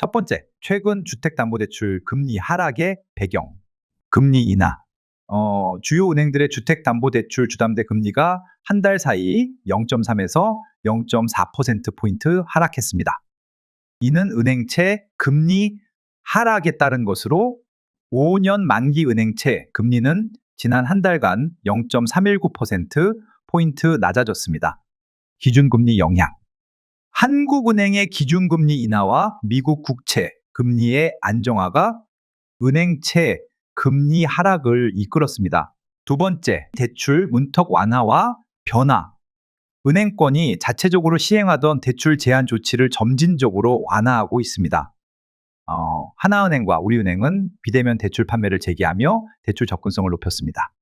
첫 번째, 최근 주택담보대출 금리 하락의 배경, 금리 인하. 주요 은행들의 주택담보대출 주담대 금리가 한 달 사이 0.3에서 0.4%포인트 하락했습니다. 이는 은행채 금리 하락에 따른 것으로 5년 만기 은행채 금리는 지난 한 달간 0.319%포인트 낮아졌습니다. 기준금리 영향. 한국은행의 기준금리 인하와 미국 국채 금리의 안정화가 은행채 금리 하락을 이끌었습니다. 두 번째, 대출 문턱 완화와 변화. 은행권이 자체적으로 시행하던 대출 제한 조치를 점진적으로 완화하고 있습니다. 하나은행과 우리은행은 비대면 대출 판매를 재개하며 대출 접근성을 높였습니다.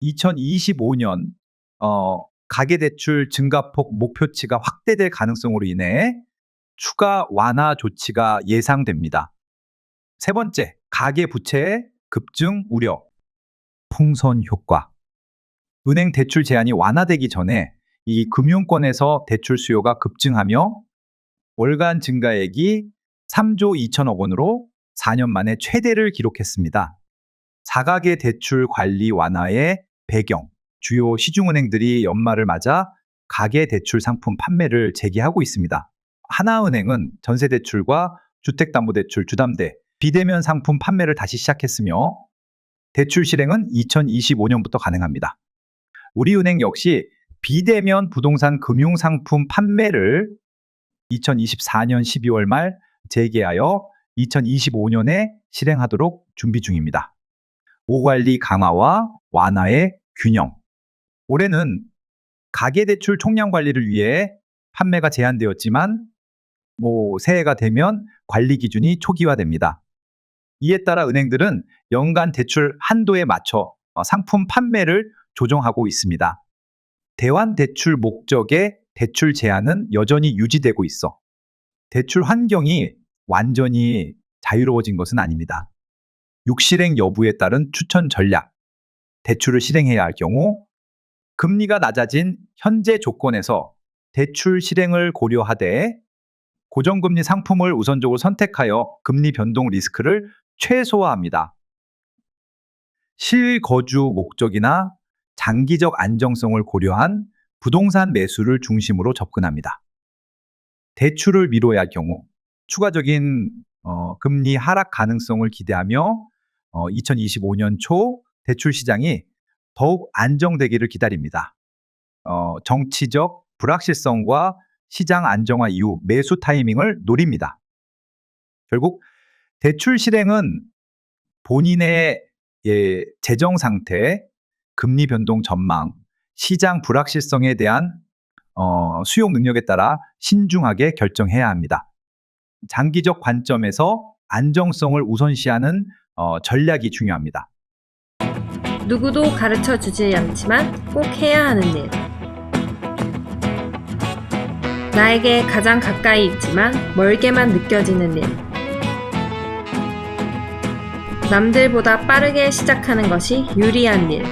2025년 가계대출 증가폭 목표치가 확대될 가능성으로 인해 추가 완화 조치가 예상됩니다. 세 번째, 가계부채 급증 우려, 풍선 효과. 은행 대출 제한이 완화되기 전에 이 금융권에서 대출 수요가 급증하며 월간 증가액이 3조 2천억 원으로 4년 만에 최대를 기록했습니다. 사가계 대출 관리 완화의 배경, 주요 시중은행들이 연말을 맞아 가계대출 상품 판매를 재개하고 있습니다. 하나은행은 전세대출과 주택담보대출 주담대, 비대면 상품 판매를 다시 시작했으며 대출 실행은 2025년부터 가능합니다. 우리은행 역시 비대면 부동산 금융상품 판매를 2024년 12월 말 재개하여 2025년에 실행하도록 준비 중입니다. 오관리 강화와 완화의 균형. 올해는 가계대출 총량 관리를 위해 판매가 제한되었지만 새해가 되면 관리 기준이 초기화됩니다. 이에 따라 은행들은 연간 대출 한도에 맞춰 상품 판매를 조정하고 있습니다. 대환 대출 목적의 대출 제한은 여전히 유지되고 있어 대출 환경이 완전히 자유로워진 것은 아닙니다. 육실행 여부에 따른 추천 전략, 대출을 실행해야 할 경우 금리가 낮아진 현재 조건에서 대출 실행을 고려하되 고정금리 상품을 우선적으로 선택하여 금리 변동 리스크를 최소화합니다. 실거주 목적이나 장기적 안정성을 고려한 부동산 매수를 중심으로 접근합니다. 대출을 미뤄야 할 경우 추가적인 금리 하락 가능성을 기대하며 2025년 초 대출 시장이 더욱 안정되기를 기다립니다. 정치적 불확실성과 시장 안정화 이후 매수 타이밍을 노립니다. 결국 대출 실행은 본인의 재정 상태, 금리 변동 전망, 시장 불확실성에 대한 수용 능력에 따라 신중하게 결정해야 합니다. 장기적 관점에서 안정성을 우선시하는 전략이 중요합니다. 누구도 가르쳐 주지 않지만 꼭 해야 하는 일. 나에게 가장 가까이 있지만 멀게만 느껴지는 일. 남들보다 빠르게 시작하는 것이 유리한 일.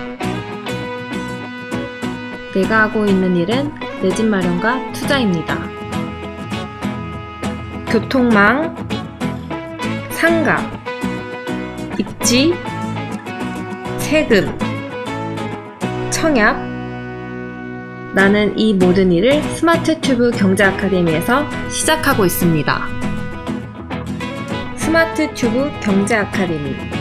내가 하고 있는 일은 내 집 마련과 투자입니다. 교통망, 상가, 입지, 세금, 청약. 나는 이 모든 일을 스마트 튜브 경제 아카데미에서 시작하고 있습니다. 스마트 튜브 경제 아카데미.